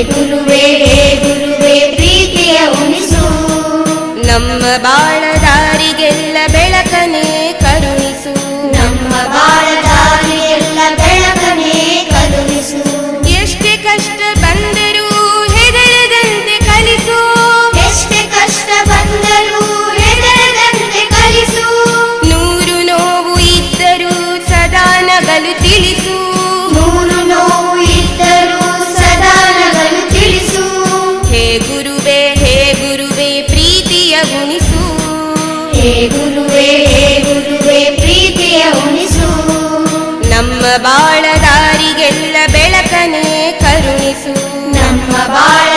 ಗುರುವೇ ಹೇ ಗುರುವೇ ಪ್ರೀತಿಯ ಉಣಿಸು. ನಮ್ಮ ಬಾಳ ದಾರಿಗೆಲ್ಲ ಬೆಳಕನೇ ಕರುಣಿಸು. ನಮ್ಮ ಬಾಳ ದಾರಿಗೆಲ್ಲ ಬೆಳಕನೇ ಕರುಣಿಸು. ಎಷ್ಟೇ ಕಷ್ಟ ಬಂದರೂ ಹೆದರದಂತೆ ಕಲಿಸು. ಎಷ್ಟೇ ಕಷ್ಟ ಬಂದರೂ ಹೆದರದಂತೆ ಕಲಿಸು. ನೂರು ನೋವು ಇದ್ದರೂ ಸದಾ ನಗಲು ತಿಳಿಸು. ನೂರು ನೋವು ಇದ್ದರೂ ಸದಾ ನಗಲು ತಿಳಿಸು. ಹೇ ಗುರುವೇ ಪ್ರೀತಿಯ ಉಣಿಸು. ಹೇ ಗುರುವೇ ಪ್ರೀತಿಯ ಉಣಿಸು. ನಮ್ಮ ಬಾಳ ದಾರಿಗೆಲ್ಲ ಬೆಳಕನೇ ಕರುಣಿಸು. ನಮ್ಮ ಬಾಳ